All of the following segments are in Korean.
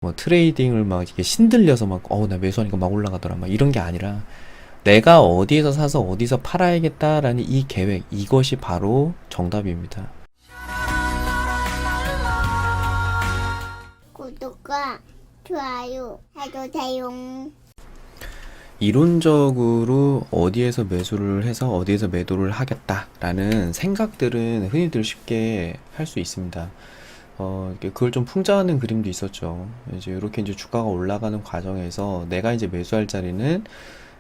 뭐 트레이딩을 막 이렇게 신들려서 막, 나 매수하니까 막 올라가더라. 막 이런 게 아니라 내가 어디에서 사서 어디서 팔아야겠다라는 이 계획, 이것이 바로 정답입니다. 구독과 좋아요 해주세요. 이론적으로 어디에서 매수를 해서 어디에서 매도를 하겠다라는 생각들은 흔히들 쉽게 할 수 있습니다. 그걸 좀 풍자하는 그림도 있었죠. 이제 이렇게 이제 주가가 올라가는 과정에서 내가 이제 매수할 자리는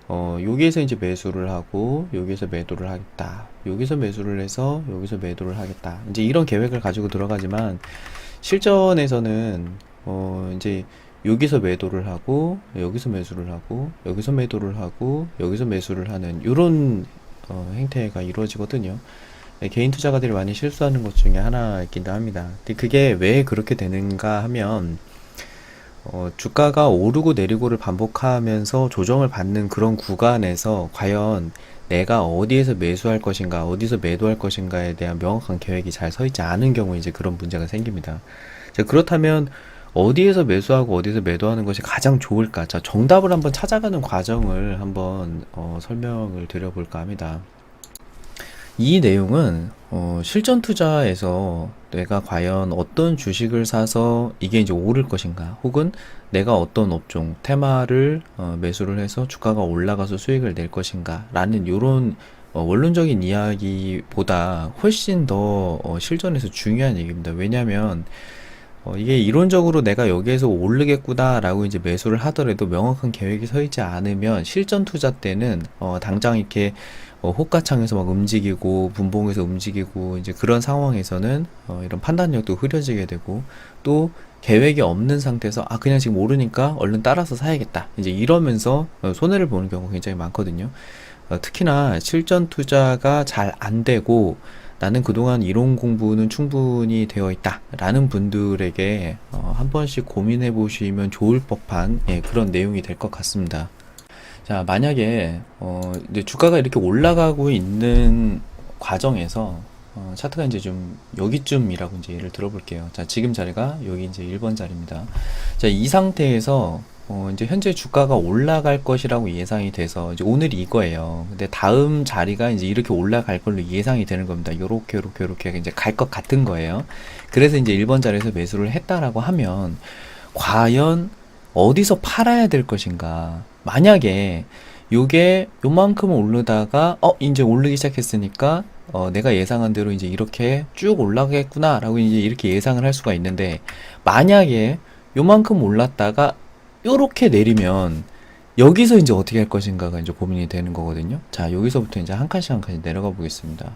여기에서 이제 매수를 하고 여기에서 매도를 하겠다. 여기서 매수를 해서 여기서 매도를 하겠다. 이제 이런 계획을 가지고 들어가지만 실전에서는 이제 여기서 매도를 하고 여기서 매수를 하고 여기서 매도를 하고 여기서 매수를 하는 이런 행태가 이루어지거든요. 네, 개인 투자가들이 많이 실수하는 것 중에 하나이기도 합니다. 근데 그게 왜 그렇게 되는가 하면 주가가 오르고 내리고를 반복하면서 조정을 받는 그런 구간에서 과연 내가 어디에서 매수할 것인가, 어디서 매도할 것인가에 대한 명확한 계획이 잘 서 있지 않은 경우에 이제 그런 문제가 생깁니다. 자, 그렇다면 어디에서 매수하고 어디서 매도하는 것이 가장 좋을까? 자, 정답을 한번 찾아가는 과정을 한번 설명을 드려볼까 합니다. 이 내용은 실전 투자에서 내가 과연 어떤 주식을 사서 이게 이제 오를 것인가, 혹은 내가 어떤 업종, 테마를 매수를 해서 주가가 올라가서 수익을 낼 것인가 라는 요런 원론적인 이야기보다 훨씬 더 실전에서 중요한 얘기입니다. 왜냐하면 이게 이론적으로 내가 여기에서 오르겠구나 라고 이제 매수를 하더라도 명확한 계획이 서 있지 않으면 실전 투자 때는 당장 이렇게 호가창에서 막 움직이고 분봉에서 움직이고 이제 그런 상황에서는 이런 판단력도 흐려지게 되고, 또 계획이 없는 상태에서 그냥 지금 오르니까 얼른 따라서 사야겠다 이제 이러면서 손해를 보는 경우가 굉장히 많거든요. 특히나 실전 투자가 잘 안 되고 나는 그동안 이론 공부는 충분히 되어 있다 라는 분들에게 한 번씩 고민해 보시면 좋을 법한 그런 내용이 될 것 같습니다. 자, 만약에 이제 주가가 이렇게 올라가고 있는 과정에서 차트가 이제 좀 여기쯤이라고 이제 예를 들어볼게요. 자, 지금 자리가 여기 이제 1번 자리입니다. 자, 이 상태에서 이제 현재 주가가 올라갈 것이라고 예상이 돼서 이제 오늘이 이거예요. 근데 다음 자리가 이제 이렇게 올라갈 걸로 예상이 되는 겁니다. 요렇게 이제 갈 것 같은 거예요. 그래서 이제 1번 자리에서 매수를 했다라고 하면 과연 어디서 팔아야 될 것인가? 만약에 요게 요만큼 오르다가 이제 오르기 시작했으니까 내가 예상한 대로 이제 이렇게 쭉 올라가겠구나 라고 이제 이렇게 예상을 할 수가 있는데, 만약에 요만큼 올랐다가 요렇게 내리면 여기서 이제 어떻게 할 것인가가 이제 고민이 되는 거거든요. 자, 여기서부터 이제 한 칸씩 한 칸씩 내려가 보겠습니다.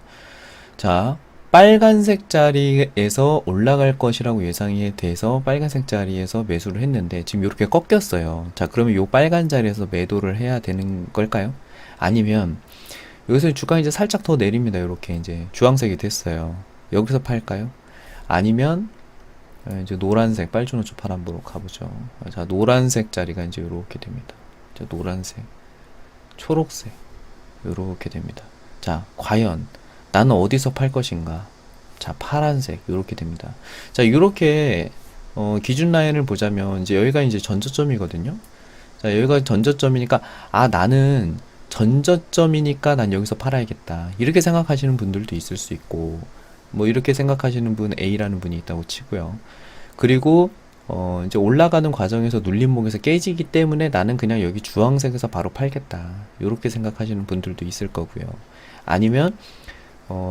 자, 빨간색 자리에서 올라갈 것이라고 예상이 돼서 빨간색 자리에서 매수를 했는데 지금 이렇게 꺾였어요. 자, 그러면 요 빨간 자리에서 매도를 해야 되는 걸까요? 아니면 여기서 주가가 이제 살짝 더 내립니다. 이렇게 이제 주황색이 됐어요. 여기서 팔까요? 아니면 이제 노란색, 빨주노초 파란보로 가보죠. 자, 노란색 자리가 이제 이렇게 됩니다. 자, 노란색, 초록색, 이렇게 됩니다. 자, 과연 나는 어디서 팔 것인가? 자, 파란색, 이렇게 됩니다. 자, 이렇게 기준 라인을 보자면 이제 여기가 이제 전저점이거든요. 자, 여기가 전저점이니까 나는 전저점이니까 난 여기서 팔아야겠다. 이렇게 생각하시는 분들도 있을 수 있고, 뭐 이렇게 생각하시는 분 A라는 분이 있다고 치고요. 그리고 이제 올라가는 과정에서 눌림목에서 깨지기 때문에 나는 그냥 여기 주황색에서 바로 팔겠다. 이렇게 생각하시는 분들도 있을 거고요. 아니면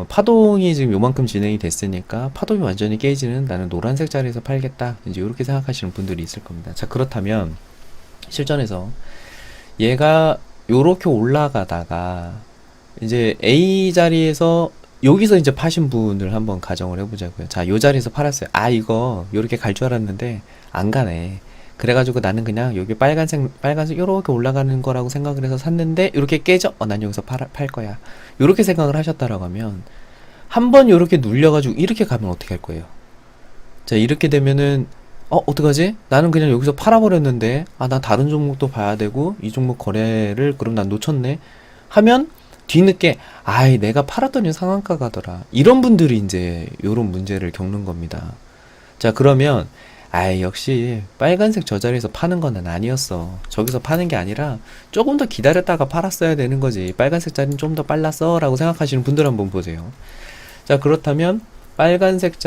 파동이 지금 요만큼 진행이 됐으니까 파동이 완전히 깨지는 나는 노란색 자리에서 팔겠다. 이제 이렇게 생각하시는 분들이 있을 겁니다. 자, 그렇다면 실전에서 얘가 요렇게 올라가다가 이제 A 자리에서 여기서 이제 파신 분을 한번 가정을 해보자고요. 자, 요 자리에서 팔았어요. 이거 요렇게 갈 줄 알았는데 안 가네. 그래가지고 나는 그냥 여기 빨간색 요렇게 올라가는 거라고 생각을 해서 샀는데 요렇게 깨져? 난 여기서 팔 거야. 요렇게 생각을 하셨다라고 하면 한 번 요렇게 눌려가지고 이렇게 가면 어떻게 할 거예요? 자, 이렇게 되면은 어떡하지? 나는 그냥 여기서 팔아버렸는데 나 다른 종목도 봐야 되고 이 종목 거래를 그럼 난 놓쳤네 하면 뒤늦게 내가 팔았더니 상한가 가더라. 이런 분들이 이제 요런 문제를 겪는 겁니다. 자, 그러면 역시 빨간색 저 자리에서 파는 거는 아니었어. 저기서 파는 게 아니라 조금 더 기다렸다가 팔았어야 되는 거지. 빨간색 자리는 좀 더 빨랐어 라고 생각하시는 분들 한번 보세요. 자, 그렇다면 빨간색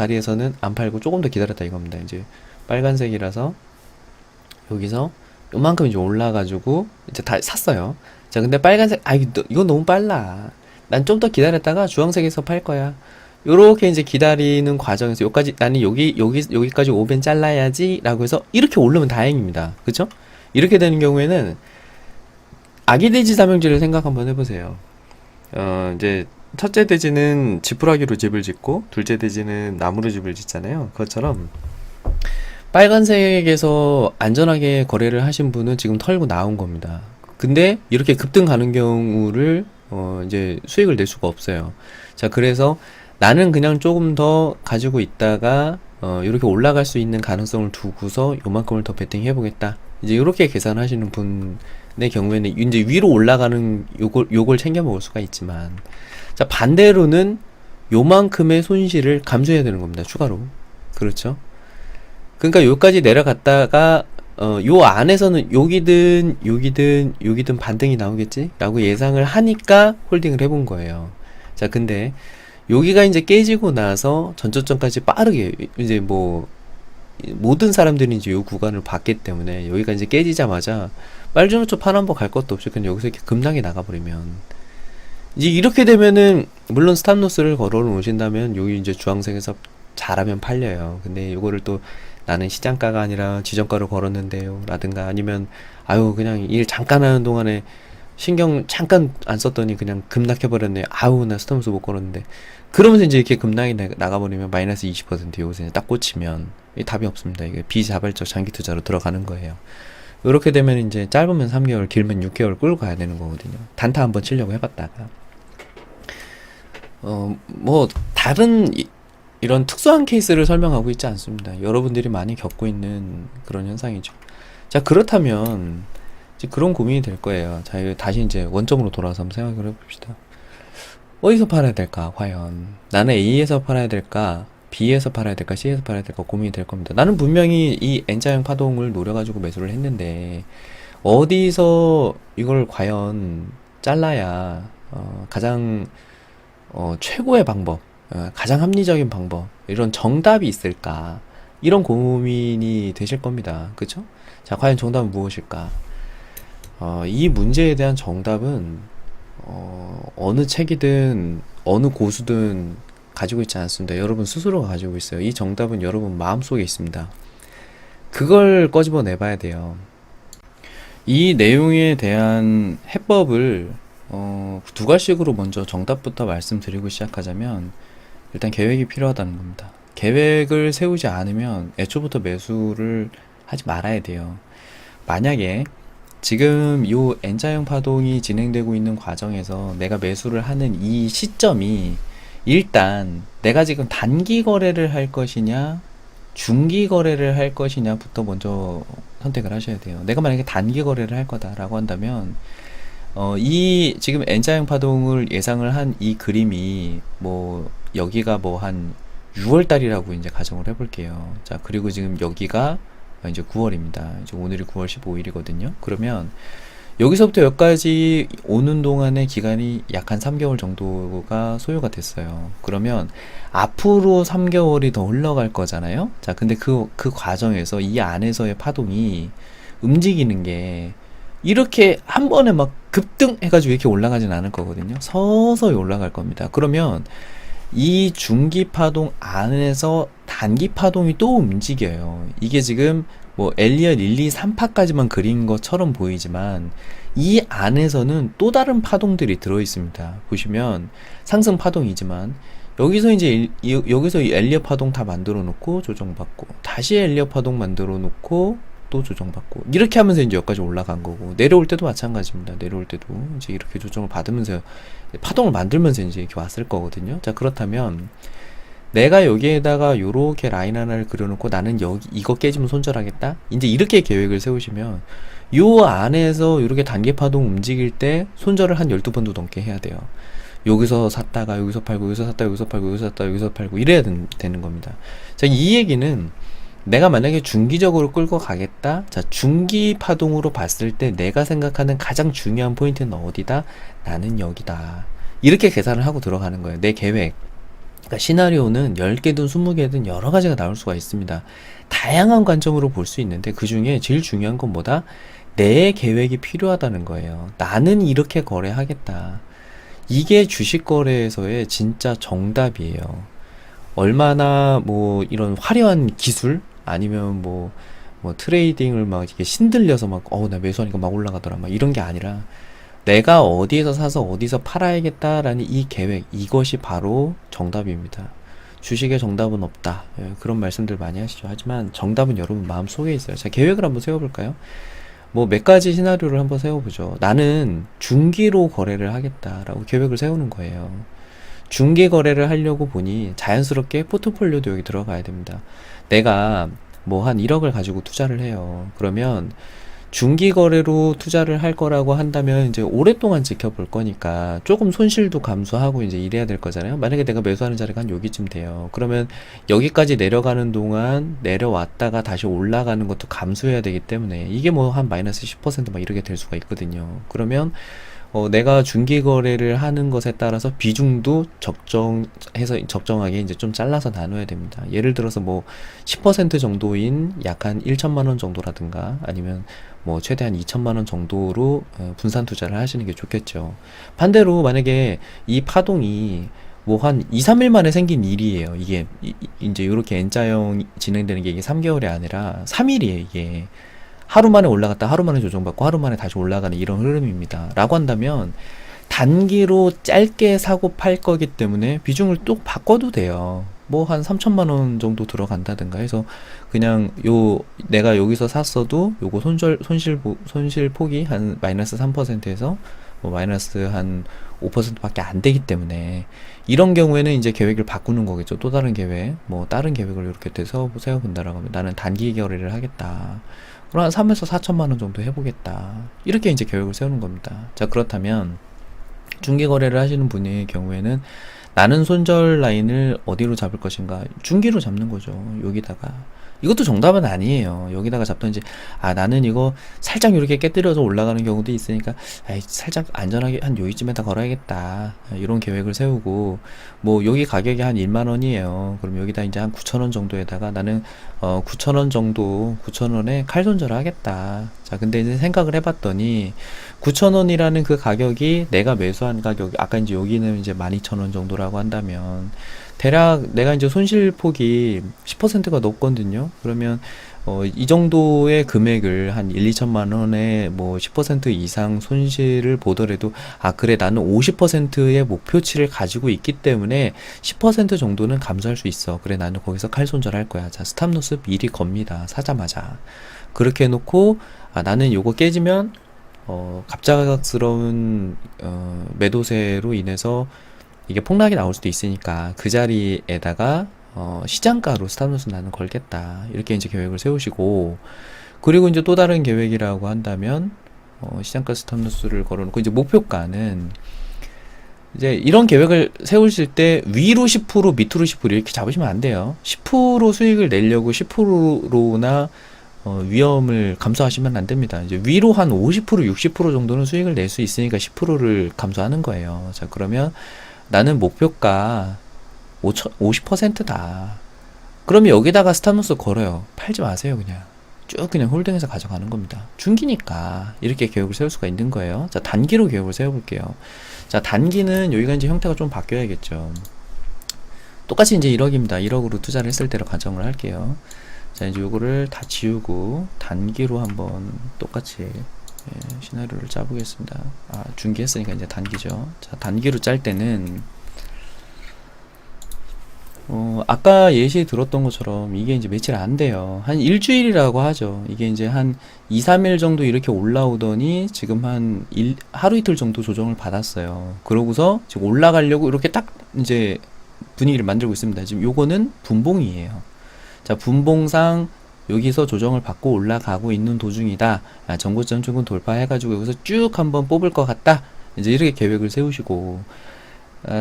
자리에서는 안 팔고 조금 더 기다렸다 이겁니다. 이제 빨간색이라서 여기서 요만큼 이제 올라가지고 이제 다 샀어요. 자, 근데 빨간색, 이건 너무 빨라. 난 좀 더 기다렸다가 주황색에서 팔 거야. 요렇게 이제 기다리는 과정에서 나는 여기까지 5벤 잘라야지 라고 해서 이렇게 오르면 다행입니다. 그쵸? 이렇게 되는 경우에는 아기 돼지 삼형제를 생각 한번 해보세요. 이제 첫째 돼지는 지푸라기로 집을 짓고 둘째 돼지는 나무로 집을 짓잖아요. 그것처럼 빨간색에서 안전하게 거래를 하신 분은 지금 털고 나온 겁니다. 근데 이렇게 급등 가는 경우를 이제 수익을 낼 수가 없어요. 자, 그래서 나는 그냥 조금 더 가지고 있다가 이렇게 올라갈 수 있는 가능성을 두고서 요만큼을 더 베팅해 보겠다. 이제 이렇게 계산하시는 분의 경우에는 이제 위로 올라가는 요걸 챙겨 먹을 수가 있지만, 자, 반대로는 요만큼의 손실을 감수해야 되는 겁니다. 추가로. 그렇죠? 그러니까 여기까지 내려갔다가 요 안에서는 여기든 반등이 나오겠지? 라고 예상을 하니까 홀딩을 해본 거예요. 자, 근데 여기가 이제 깨지고 나서 전저점까지 빠르게 이제 뭐 모든 사람들이 이제 요 구간을 봤기 때문에 여기가 이제 깨지자마자 빨주노초 파란보 갈 것도 없이 그냥 여기서 이렇게 급락이 나가버리면 이제 이렇게 되면은 물론 스탑로스를 걸어 놓으신다면 여기 이제 주황색에서 잘하면 팔려요. 근데 이거를 또 나는 시장가가 아니라 지정가로 걸었는데요 라든가 아니면 그냥 일 잠깐 하는 동안에 신경 잠깐 안 썼더니 그냥 급락해버렸네. 나 스톱로스 못 걸었는데. 그러면서 이제 이렇게 급락이 나가버리면 마이너스 20% 여기서 딱 꽂히면 답이 없습니다. 이게 비자발적 장기 투자로 들어가는 거예요. 이렇게 되면 이제 짧으면 3개월, 길면 6개월 끌고 가야 되는 거거든요. 단타 한번 치려고 해봤다가. 뭐, 다른 이런 특수한 케이스를 설명하고 있지 않습니다. 여러분들이 많이 겪고 있는 그런 현상이죠. 자, 그렇다면, 이제 그런 고민이 될 거예요. 자, 다시 이제 원점으로 돌아와서 한번 생각을 해봅시다. 어디서 팔아야 될까, 과연? 나는 A에서 팔아야 될까, B에서 팔아야 될까, C에서 팔아야 될까 고민이 될 겁니다. 나는 분명히 이 N자형 파동을 노려가지고 매수를 했는데, 어디서 이걸 과연 잘라야, 가장, 최고의 방법, 가장 합리적인 방법, 이런 정답이 있을까? 이런 고민이 되실 겁니다. 그쵸? 자, 과연 정답은 무엇일까? 이 문제에 대한 정답은 어느 책이든 어느 고수든 가지고 있지 않습니다. 여러분 스스로가 가지고 있어요. 이 정답은 여러분 마음속에 있습니다. 그걸 꺼집어 내봐야 돼요. 이 내용에 대한 해법을 두 가지식으로 먼저 정답부터 말씀드리고 시작하자면 일단 계획이 필요하다는 겁니다. 계획을 세우지 않으면 애초부터 매수를 하지 말아야 돼요. 만약에 지금 요 N자형 파동이 진행되고 있는 과정에서 내가 매수를 하는 이 시점이 일단 내가 지금 단기 거래를 할 것이냐 중기 거래를 할 것이냐부터 먼저 선택을 하셔야 돼요. 내가 만약에 단기 거래를 할 거다라고 한다면 이 지금 N자형 파동을 예상을 한 이 그림이 뭐 여기가 뭐 한 6월 달이라고 이제 가정을 해볼게요. 자, 그리고 지금 여기가 이제 9월입니다. 이제 오늘이 9월 15일이거든요. 그러면 여기서부터 여기까지 오는 동안의 기간이 약 한 3개월 정도가 소요가 됐어요. 그러면 앞으로 3개월이 더 흘러갈 거잖아요. 자, 근데 그 과정에서 이 안에서의 파동이 움직이는 게 이렇게 한 번에 막 급등 해가지고 이렇게 올라가진 않을 거거든요. 서서히 올라갈 겁니다. 그러면 이 중기 파동 안에서 단기 파동이 또 움직여요. 이게 지금 뭐 엘리엇 1, 2, 3파까지만 그린 것처럼 보이지만 이 안에서는 또 다른 파동들이 들어 있습니다. 보시면 상승 파동이지만 여기서 이제 여기서 이 엘리엇 파동 다 만들어 놓고 조정받고 다시 엘리엇 파동 만들어 놓고 또 조정받고 이렇게 하면서 이제 여기까지 올라간 거고 내려올 때도 마찬가지입니다. 내려올 때도 이제 이렇게 조정을 받으면서 파동을 만들면서 이제 이렇게 왔을 거거든요. 자, 그렇다면 내가 여기에다가 요렇게 라인 하나를 그려놓고 나는 이거 깨지면 손절하겠다. 이제 이렇게 계획을 세우시면 요 안에서 이렇게 단기 파동 움직일 때 손절을 한 12번도 넘게 해야 돼요. 여기서 샀다가 여기서 팔고 여기서 샀다가 여기서 팔고 여기서 샀다가 여기서 팔고 이래야 되는 겁니다. 자, 이 얘기는 내가 만약에 중기적으로 끌고 가겠다. 자, 중기 파동으로 봤을 때 내가 생각하는 가장 중요한 포인트는 어디다? 나는 여기다. 이렇게 계산을 하고 들어가는 거예요. 내 계획. 그러니까 시나리오는 10개든 20개든 여러 가지가 나올 수가 있습니다. 다양한 관점으로 볼 수 있는데 그 중에 제일 중요한 건 뭐다? 내 계획이 필요하다는 거예요. 나는 이렇게 거래하겠다. 이게 주식 거래에서의 진짜 정답이에요. 얼마나 뭐 이런 화려한 기술 아니면 뭐 트레이딩을 막 이렇게 신들려서 막 나 매수하니까 막 올라가더라 막 이런 게 아니라 내가 어디에서 사서 어디서 팔아야겠다라는 이 계획, 이것이 바로 정답입니다. 주식의 정답은 없다. 예, 그런 말씀들 많이 하시죠. 하지만 정답은 여러분 마음속에 있어요. 자, 계획을 한번 세워볼까요? 뭐 몇 가지 시나리오를 한번 세워보죠. 나는 중기로 거래를 하겠다라고 계획을 세우는 거예요. 중기 거래를 하려고 보니 자연스럽게 포트폴리오도 여기 들어가야 됩니다. 내가 뭐 한 1억을 가지고 투자를 해요. 그러면 중기 거래로 투자를 할 거라고 한다면 이제 오랫동안 지켜볼 거니까 조금 손실도 감수하고 이제 이래야 될 거잖아요. 만약에 내가 매수하는 자리가 한 여기쯤 돼요. 그러면 여기까지 내려가는 동안 내려왔다가 다시 올라가는 것도 감수해야 되기 때문에 이게 뭐 한 마이너스 10%막 이렇게 될 수가 있거든요. 그러면 내가 중기 거래를 하는 것에 따라서 비중도 적정하게 이제 좀 잘라서 나눠야 됩니다. 예를 들어서 뭐 10% 정도인 약 한 1천만 원 정도라든가 아니면 뭐 최대한 2천만 원 정도로 분산 투자를 하시는 게 좋겠죠. 반대로 만약에 이 파동이 뭐 한 2, 3일 만에 생긴 일이에요. 이게 이제 이렇게 N자형 진행되는 게 이게 3개월이 아니라 3일이에요, 이게. 하루 만에 올라갔다 하루 만에 조정받고 하루 만에 다시 올라가는 이런 흐름입니다. 라고 한다면 단기로 짧게 사고 팔 거기 때문에 비중을 또 바꿔도 돼요. 뭐 한 3천만 원 정도 들어간다든가 해서 그냥 내가 여기서 샀어도 요거 손실 폭이 한 마이너스 3%에서 뭐 마이너스 한 5%밖에 안 되기 때문에 이런 경우에는 이제 계획을 바꾸는 거겠죠. 또 다른 계획, 뭐 다른 계획을 이렇게 세워본다라고 하면 나는 단기 거래를 하겠다. 그럼 한 3에서 4천만 원 정도 해보겠다. 이렇게 이제 계획을 세우는 겁니다. 자, 그렇다면 중기 거래를 하시는 분의 경우에는 나는 손절 라인을 어디로 잡을 것인가? 중기로 잡는 거죠. 여기다가. 이것도 정답은 아니에요. 여기다가 잡든지, 나는 이거 살짝 이렇게 깨뜨려서 올라가는 경우도 있으니까, 살짝 안전하게 한 여기쯤에다 걸어야겠다. 이런 계획을 세우고, 뭐, 여기 가격이 한 1만 원이에요. 그럼 여기다 이제 한 9천 원 정도에다가 나는, 9천 원 정도, 9천 원에 칼 손절을 하겠다. 자, 근데 이제 생각을 해봤더니, 9천 원이라는 그 가격이 내가 매수한 가격, 아까 이제 여기는 이제 12,000원 정도라고 한다면, 대략 내가 이제 손실폭이 10%가 넘거든요. 그러면 이 정도의 금액을 한 1, 2천만 원에 뭐 10% 이상 손실을 보더라도 그래 나는 50%의 목표치를 가지고 있기 때문에 10% 정도는 감수할 수 있어. 그래 나는 거기서 칼 손절할 거야. 자, 스탑로스 미리 겁니다. 사자마자. 그렇게 해놓고 나는 요거 깨지면 갑작스러운 매도세로 인해서 이게 폭락이 나올 수도 있으니까 그 자리에다가 시장가로 스탑로스 나는 걸겠다. 이렇게 이제 계획을 세우시고, 그리고 이제 또 다른 계획이라고 한다면 시장가 스탑로스를 걸어놓고 이제 목표가는 이제 이런 계획을 세우실 때 위로 10% 밑으로 10% 이렇게 잡으시면 안 돼요. 10% 수익을 내려고 10%로나 위험을 감수하시면 안 됩니다. 이제 위로 한 50%, 60% 정도는 수익을 낼 수 있으니까 10%를 감수하는 거예요. 자, 그러면 나는 목표가 50%다. 그러면 여기다가 스탑로스 걸어요. 팔지 마세요, 그냥. 쭉 그냥 홀딩해서 가져가는 겁니다. 중기니까 이렇게 계획을 세울 수가 있는 거예요. 자, 단기로 계획을 세워볼게요. 자, 단기는 여기가 이제 형태가 좀 바뀌어야겠죠. 똑같이 이제 1억입니다. 1억으로 투자를 했을 때로 가정을 할게요. 자, 이제 요거를 다 지우고 단기로 한번 똑같이 시나리오를 짜보겠습니다. 중기했으니까 이제 단기죠. 자, 단기로 짤 때는 아까 예시 들었던 것처럼 이게 이제 며칠 안 돼요. 한 일주일이라고 하죠. 이게 이제 한 2, 3일 정도 이렇게 올라오더니 지금 하루 이틀 정도 조정을 받았어요. 그러고서 지금 올라가려고 이렇게 딱 이제 분위기를 만들고 있습니다. 지금 요거는 분봉이에요. 자, 분봉상 여기서 조정을 받고 올라가고 있는 도중이다. 전고점 출근 돌파해가지고 여기서 쭉 한번 뽑을 것 같다. 이제 이렇게 계획을 세우시고,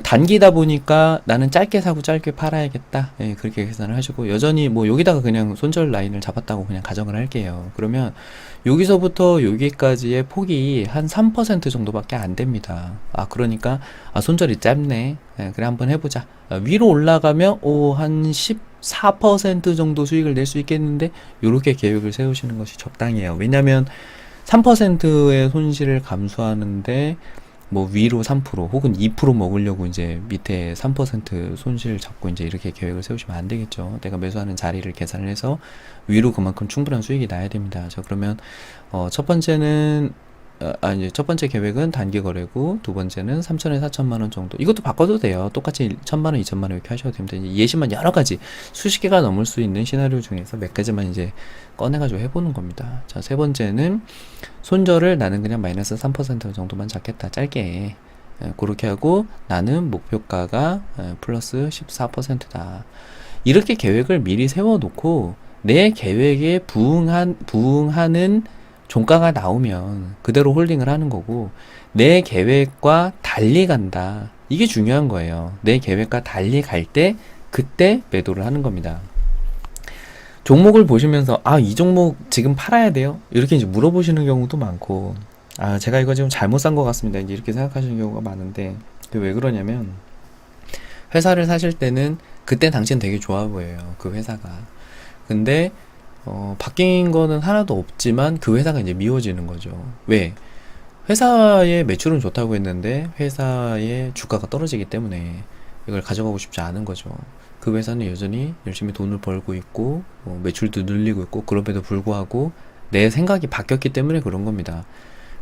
단기다 보니까 나는 짧게 사고 짧게 팔아야겠다. 예, 그렇게 계산을 하시고 여전히 뭐 여기다가 그냥 손절 라인을 잡았다고 그냥 가정을 할게요. 그러면 여기서부터 여기까지의 폭이 한 3% 정도밖에 안 됩니다. 그러니까 손절이 짧네. 예, 그래 한번 해보자. 위로 올라가면 한 14% 정도 수익을 낼 수 있겠는데 요렇게 계획을 세우시는 것이 적당해요. 왜냐면 3%의 손실을 감수하는데 뭐 위로 3% 혹은 2% 먹으려고 이제 밑에 3% 손실 잡고 이제 이렇게 계획을 세우시면 안 되겠죠. 내가 매수하는 자리를 계산을 해서 위로 그만큼 충분한 수익이 나야 됩니다. 그러면 첫 번째는 이제 첫 번째 계획은 단기 거래고 두 번째는 3천에 4천만 원 정도. 이것도 바꿔도 돼요. 똑같이 1천만 원, 2천만 원 이렇게 하셔도 됩니다. 이제 예시만 여러 가지 수십 개가 넘을 수 있는 시나리오 중에서 몇 가지만 이제 꺼내가지고 해보는 겁니다. 자, 세 번째는 손절을 나는 그냥 마이너스 3% 정도만 잡겠다. 짧게. 그렇게 하고 나는 목표가가 플러스 14%다. 이렇게 계획을 미리 세워놓고 내 계획에 부응하는 종가가 나오면 그대로 홀딩을 하는 거고 내 계획과 달리 간다. 이게 중요한 거예요. 내 계획과 달리 갈 때 그때 매도를 하는 겁니다. 종목을 보시면서 이 종목 지금 팔아야 돼요? 이렇게 이제 물어보시는 경우도 많고 제가 이거 지금 잘못 산 것 같습니다. 이제 이렇게 생각하시는 경우가 많은데 왜 그러냐면 회사를 사실 때는 그때 당신 되게 좋아 보여요. 그 회사가. 근데 바뀐 거는 하나도 없지만 그 회사가 이제 미워지는 거죠. 왜? 회사의 매출은 좋다고 했는데 회사의 주가가 떨어지기 때문에 이걸 가져가고 싶지 않은 거죠. 그 회사는 여전히 열심히 돈을 벌고 있고 매출도 늘리고 있고 그럼에도 불구하고 내 생각이 바뀌었기 때문에 그런 겁니다.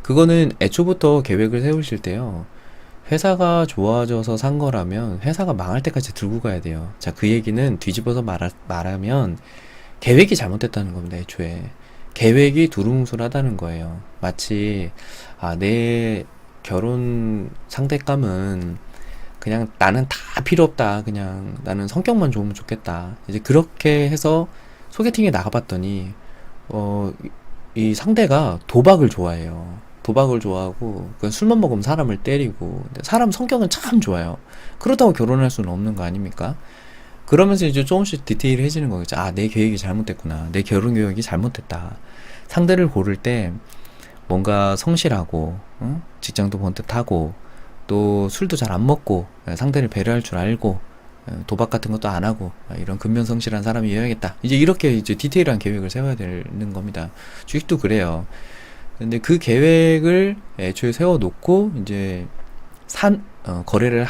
그거는 애초부터 계획을 세우실 때요. 회사가 좋아져서 산 거라면 회사가 망할 때까지 들고 가야 돼요. 자, 그 얘기는 뒤집어서 말하면 계획이 잘못됐다는 겁니다. 애초에 계획이 두루뭉술하다는 거예요. 마치 내 결혼 상대감은 그냥 나는 다 필요 없다. 그냥 나는 성격만 좋으면 좋겠다. 이제 그렇게 해서 소개팅에 나가봤더니 이 상대가 도박을 좋아해요. 도박을 좋아하고 술만 먹으면 사람을 때리고 사람 성격은 참 좋아요. 그렇다고 결혼할 수는 없는 거 아닙니까? 그러면서 이제 조금씩 디테일해지는 거겠죠. 내 계획이 잘못됐구나. 내 결혼 계획이 잘못됐다. 상대를 고를 때 뭔가 성실하고 직장도 번듯하고 또 술도 잘 안 먹고 상대를 배려할 줄 알고 도박 같은 것도 안 하고 이런 근면성실한 사람이어야겠다. 이제 이렇게 이제 디테일한 계획을 세워야 되는 겁니다. 주식도 그래요. 근데 그 계획을 애초에 세워놓고 이제 거래를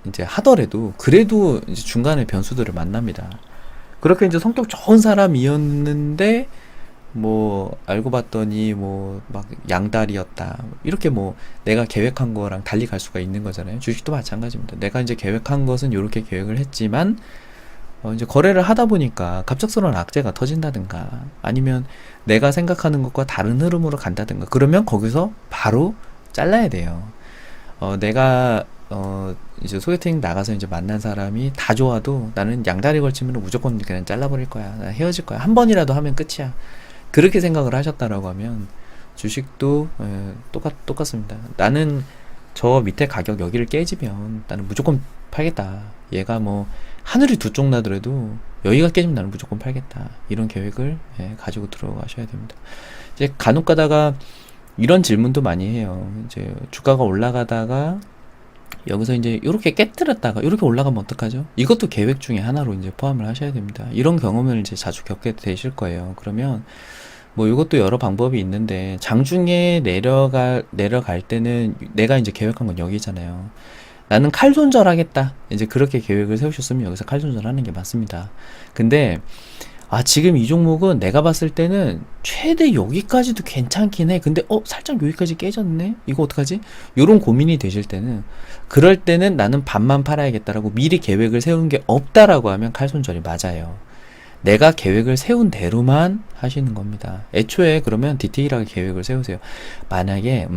이제 하더라도 그래도 이제 중간에 변수들을 만납니다. 그렇게 이제 성격 좋은 사람이었는데 알고 봤더니 막 양다리였다. 이렇게 내가 계획한 거랑 달리 갈 수가 있는 거잖아요. 주식도 마찬가지입니다. 내가 이제 계획한 것은 이렇게 계획을 했지만 이제 거래를 하다 보니까 갑작스러운 악재가 터진다든가 아니면 내가 생각하는 것과 다른 흐름으로 간다든가 그러면 거기서 바로 잘라야 돼요. 내가 이제 소개팅 나가서 이제 만난 사람이 다 좋아도 나는 양다리 걸치면 무조건 그냥 잘라버릴 거야. 나 헤어질 거야. 한 번이라도 하면 끝이야. 그렇게 생각을 하셨다라고 하면 주식도 똑같습니다. 나는 저 밑에 가격 여기를 깨지면 나는 무조건 팔겠다. 얘가 하늘이 두 쪽 나더라도 여기가 깨지면 나는 무조건 팔겠다. 이런 계획을 가지고 들어가셔야 됩니다. 이제 간혹 가다가 이런 질문도 많이 해요. 이제 주가가 올라가다가 여기서 이제 이렇게 깨뜨렸다가 이렇게 올라가면 어떡하죠? 이것도 계획 중에 하나로 이제 포함을 하셔야 됩니다. 이런 경험을 이제 자주 겪게 되실 거예요. 그러면 이것도 여러 방법이 있는데 장중에 내려갈 때는 내가 이제 계획한 건 여기잖아요. 나는 칼 손절하겠다. 이제 그렇게 계획을 세우셨으면 여기서 칼 손절하는 게 맞습니다. 근데 지금 이 종목은 내가 봤을 때는 최대 여기까지도 괜찮긴 해. 근데 살짝 여기까지 깨졌네? 이거 어떡하지? 요런 고민이 되실 때는 그럴 때는 나는 반만 팔아야겠다라고 미리 계획을 세운 게 없다라고 하면 칼손절이 맞아요. 내가 계획을 세운 대로만 하시는 겁니다. 애초에 그러면 디테일하게 계획을 세우세요. 만약에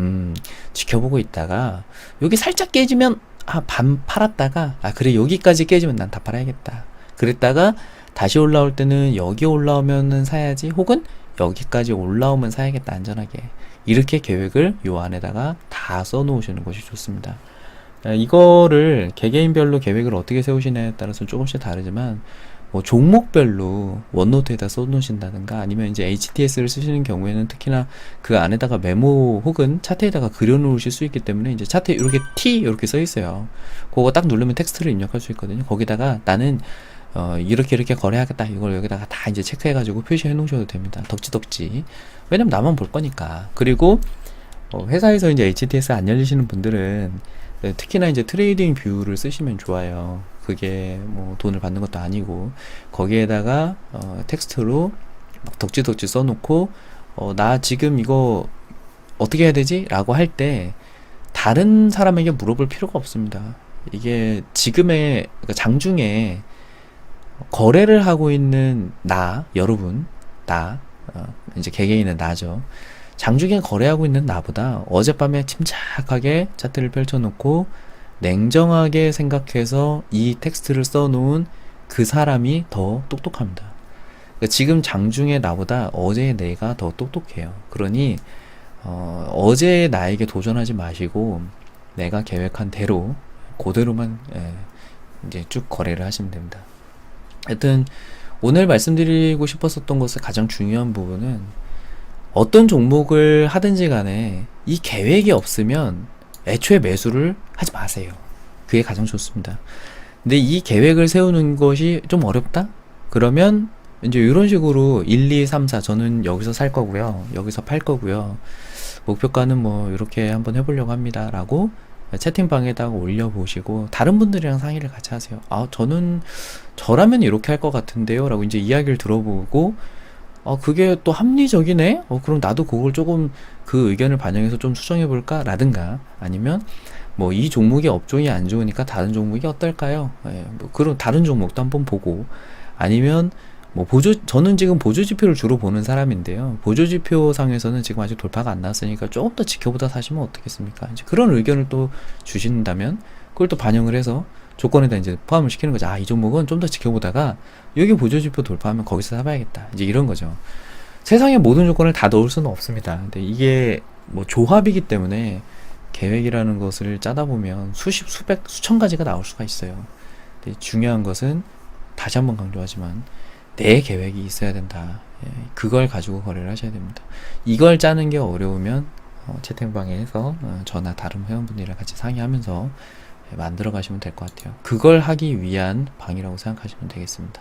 지켜보고 있다가 여기 살짝 깨지면 반 팔았다가 그래 여기까지 깨지면 난 다 팔아야겠다. 그랬다가 다시 올라올 때는 여기 올라오면은 사야지 혹은 여기까지 올라오면 사야겠다 안전하게. 이렇게 계획을 요 안에다가 다 써놓으시는 것이 좋습니다. 이거를 개개인별로 계획을 어떻게 세우시냐에 따라서 조금씩 다르지만 뭐 종목별로 원노트에다 써놓으신다든가 아니면 이제 HTS를 쓰시는 경우에는 특히나 그 안에다가 메모 혹은 차트에다가 그려놓으실 수 있기 때문에 이제 차트에 이렇게 T 이렇게 써 있어요. 그거 딱 누르면 텍스트를 입력할 수 있거든요. 거기다가 나는 이렇게 이렇게 거래하겠다 이걸 여기다가 다 이제 체크해가지고 표시해 놓으셔도 됩니다. 덕지덕지. 왜냐면 나만 볼 거니까. 그리고 회사에서 이제 HTS 안 열리시는 분들은 특히나 이제 트레이딩 뷰를 쓰시면 좋아요. 그게 뭐 돈을 받는 것도 아니고 거기에다가 텍스트로 막 덕지덕지 써놓고 나 지금 이거 어떻게 해야 되지? 라고 할 때 다른 사람에게 물어볼 필요가 없습니다. 이게 지금의 그러니까 장중에 거래를 하고 있는 나 여러분 나 이제 개개인은 나죠. 장중에 거래하고 있는 나보다 어젯밤에 침착하게 차트를 펼쳐놓고 냉정하게 생각해서 이 텍스트를 써놓은 그 사람이 더 똑똑합니다. 그러니까 지금 장중에 나보다 어제의 내가 더 똑똑해요. 그러니 어제의 나에게 도전하지 마시고 내가 계획한 대로 그대로만 이제 쭉 거래를 하시면 됩니다. 하여튼 오늘 말씀드리고 싶었었던 것의 가장 중요한 부분은 어떤 종목을 하든지 간에 이 계획이 없으면 애초에 매수를 하지 마세요. 그게 가장 좋습니다. 근데 이 계획을 세우는 것이 좀 어렵다? 그러면 이제 이런 식으로 1, 2, 3, 4 저는 여기서 살 거고요. 여기서 팔 거고요. 목표가는 뭐 이렇게 한번 해보려고 합니다. 라고 채팅방에다가 올려보시고 다른 분들이랑 상의를 같이 하세요. 저라면 이렇게 할 것 같은데요. 라고 이제 이야기를 들어보고 그게 또 합리적이네? 그럼 나도 그걸 조금 그 의견을 반영해서 좀 수정해볼까? 라든가, 아니면, 뭐, 이 종목의 업종이 안 좋으니까 다른 종목이 어떨까요? 그럼 다른 종목도 한번 보고, 아니면, 뭐, 저는 지금 보조지표를 주로 보는 사람인데요. 보조지표 상에서는 지금 아직 돌파가 안 났으니까 조금 더 지켜보다 사시면 어떻겠습니까? 이제 그런 의견을 또 주신다면, 그걸 또 반영을 해서 조건에다 이제 포함을 시키는 거죠. 이 종목은 좀 더 지켜보다가 여기 보조지표 돌파하면 거기서 사봐야겠다. 이제 이런 거죠. 세상의 모든 조건을 다 넣을 수는 없습니다. 근데 이게 뭐 조합이기 때문에 계획이라는 것을 짜다 보면 수십, 수백, 수천 가지가 나올 수가 있어요. 근데 중요한 것은 다시 한번 강조하지만 내 계획이 있어야 된다. 그걸 가지고 거래를 하셔야 됩니다. 이걸 짜는 게 어려우면 채팅방에서 저나 다른 회원분들이랑 같이 상의하면서 만들어 가시면 될 것 같아요. 그걸 하기 위한 방이라고 생각하시면 되겠습니다.